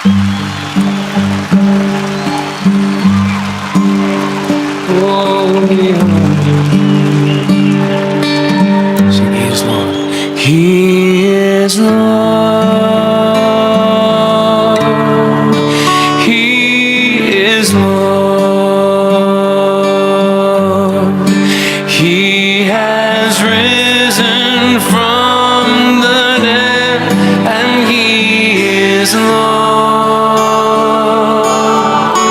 Holy, holy. Sing, He is Lord. He is Lord. He is Lord. He has risen from the dead, and He is Lord.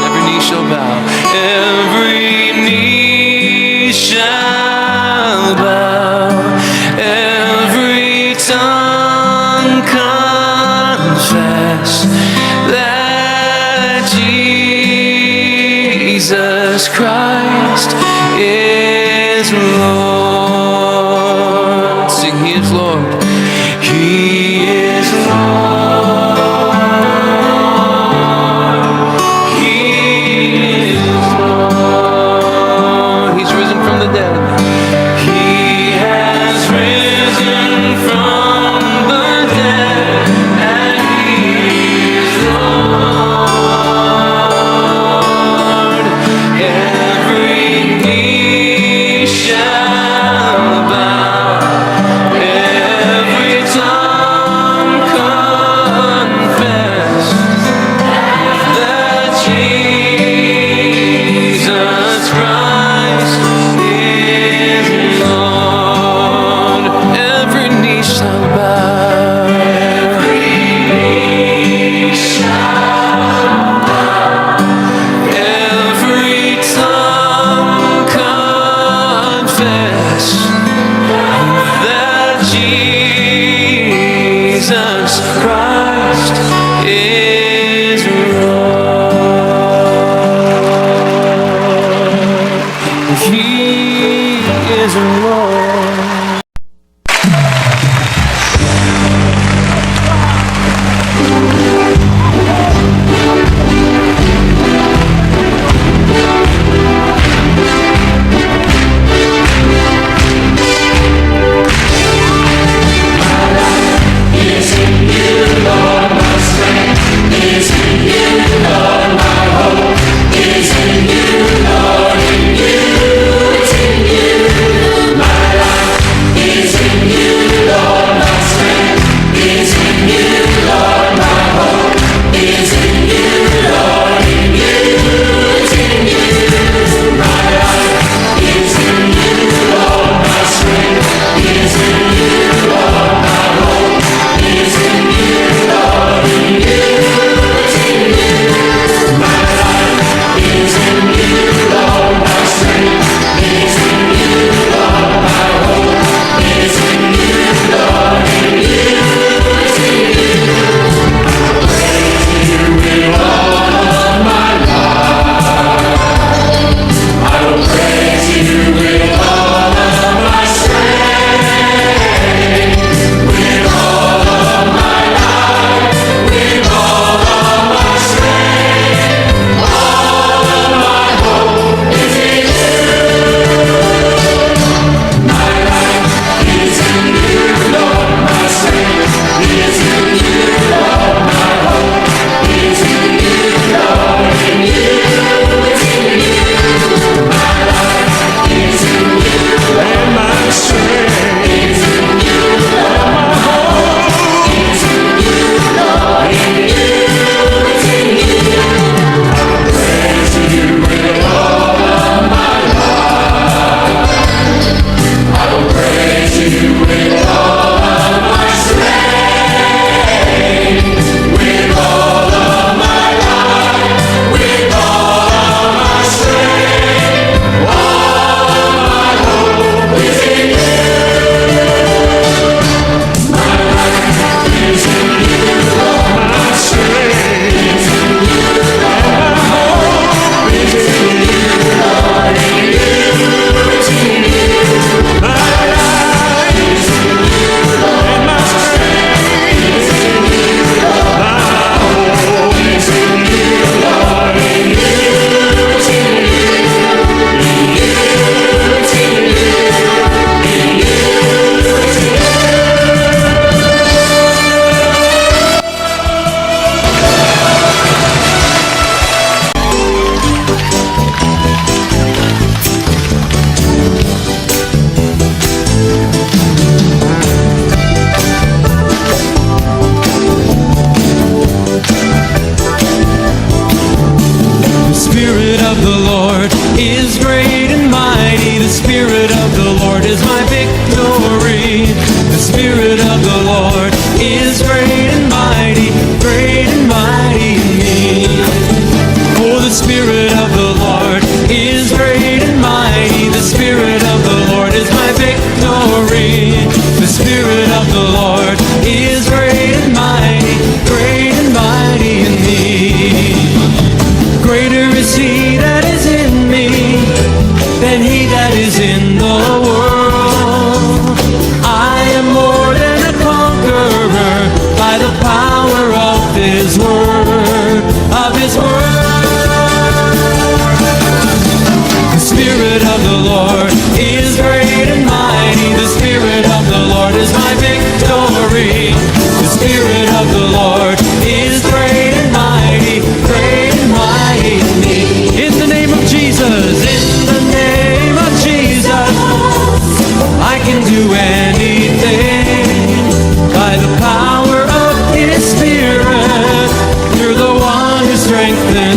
Every knee shall bow. Every knee shall bow. Every tongue confess that Jesus Christ is Lord. Sing, He is Lord. He is Lord. He is Lord. He's risen from the dead. He has risen from the dead, and He is Lord. Every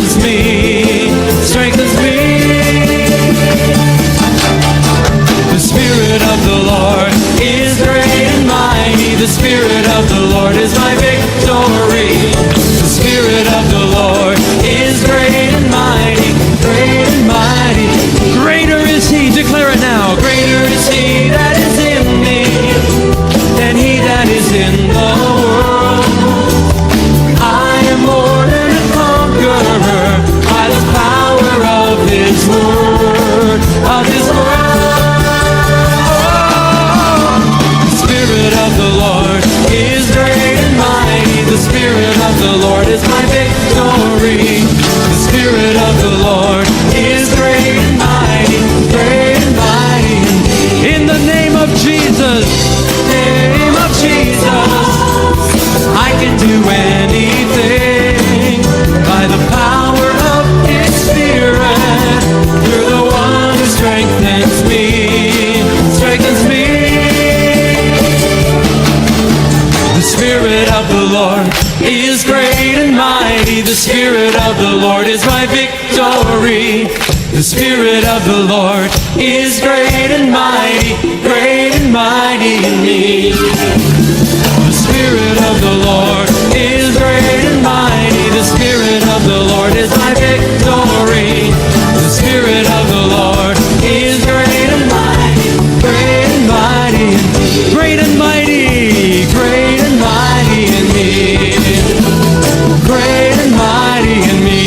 strengthens me, strengthens me. The Spirit of the Lord is great and mighty. The Spirit of the Lord is my victory. The Spirit of the Lord is great and mighty, great and mighty. Greater is He, declare it now. Greater is He that is in me than he that is in the world. I am more than a conqueror by the power of His word, of His word. The Spirit of the Lord is great and mighty. The Spirit of the Lord is my victory. The Spirit of the Lord is great and mighty, great and mighty. In the name of Jesus, name of Jesus, I can do anything by the power of His Spirit, through the one who strengthens me, strengthens me. The Spirit of the Lord is great and mighty. The Spirit of the Lord is my victory. The Spirit of the Lord is great and mighty in me. The Spirit of the Lord is great and mighty. The Spirit of the Lord is my victory. The Spirit of the Lord is great and mighty in me. Great and mighty in me. Great and mighty in me.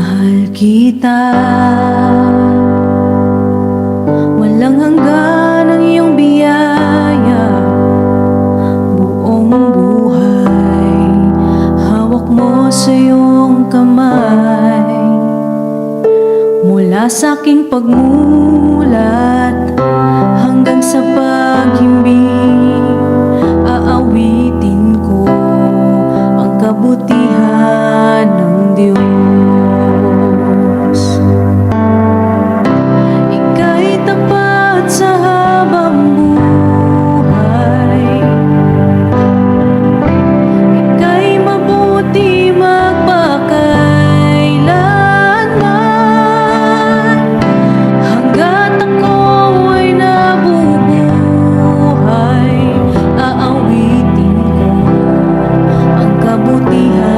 mahal kita. Walang hanggan ang iyong biyaya. Buong buhay, hawak mo sa iyong kamay. Mula sa aking pagmulat hanggang sa paghimbing, aawitin ko ang kabutihan ng Diyos. Ika'y tapat sa habang buhay, ika'y mabuti magpakailanman. Hanggat ako ay nabubuhay, aawitin ko ang kabutihan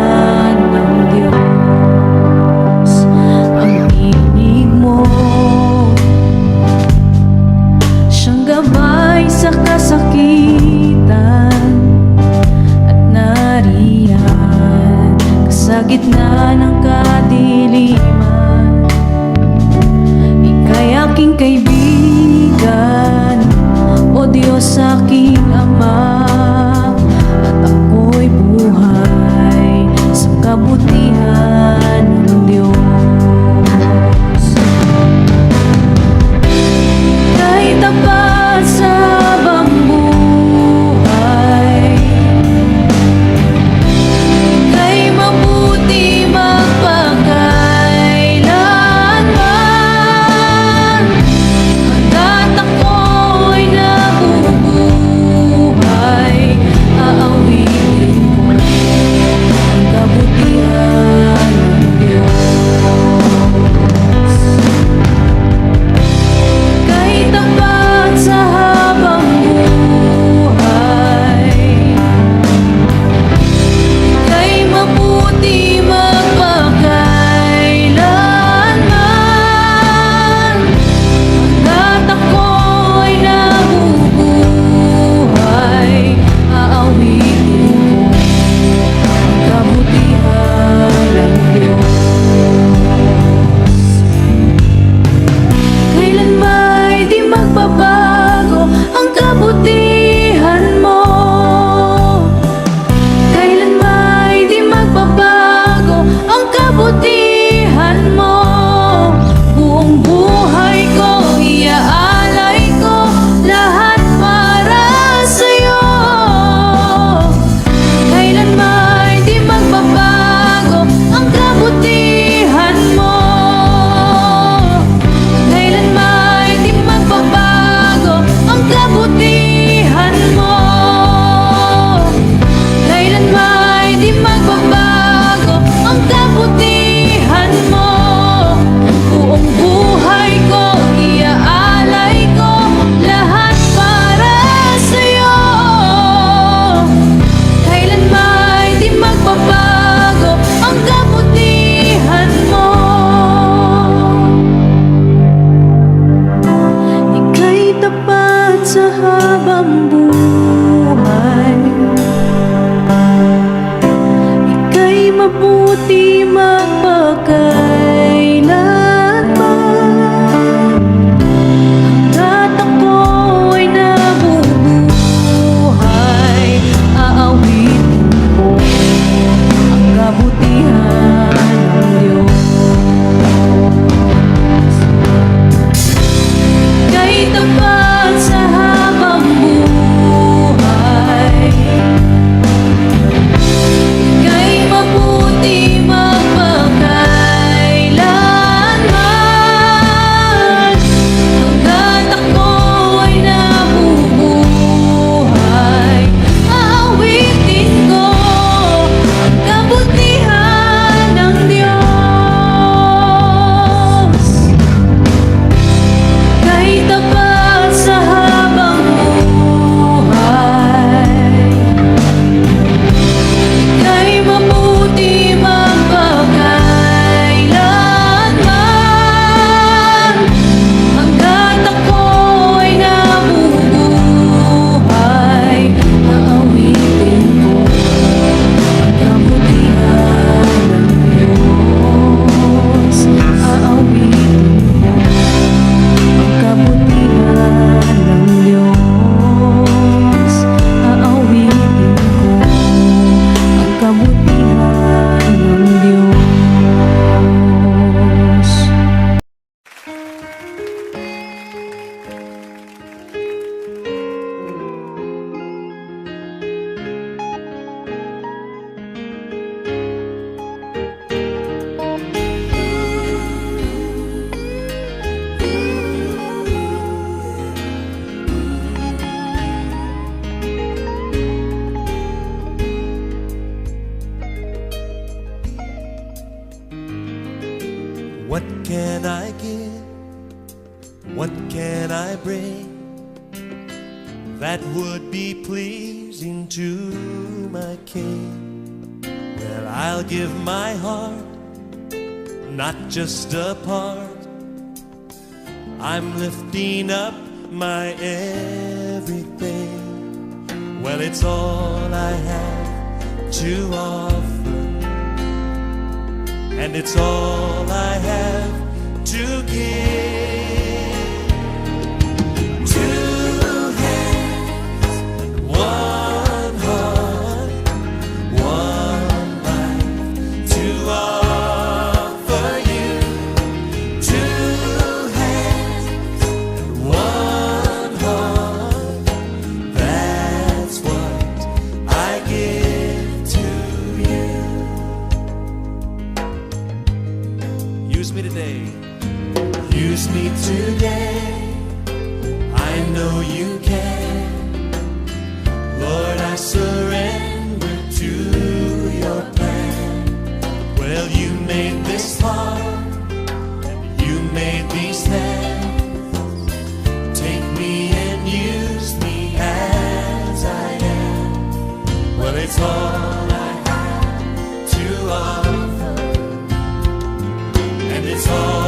What can I give? What can I bring that would be pleasing to my King? Well, I'll give my heart, not just a part. I'm lifting up my everything. Well, it's all I have to offer, and it's all I have to give. Two hands, one heart, one life to offer you. Two hands, one heart, that's what I give to you. Use me today. Use me today. I know you can. Lord, I surrender to your plan. Well, you made this heart, you made these hands. Take me and use me as I am. Well, it's all I have to offer, and it's all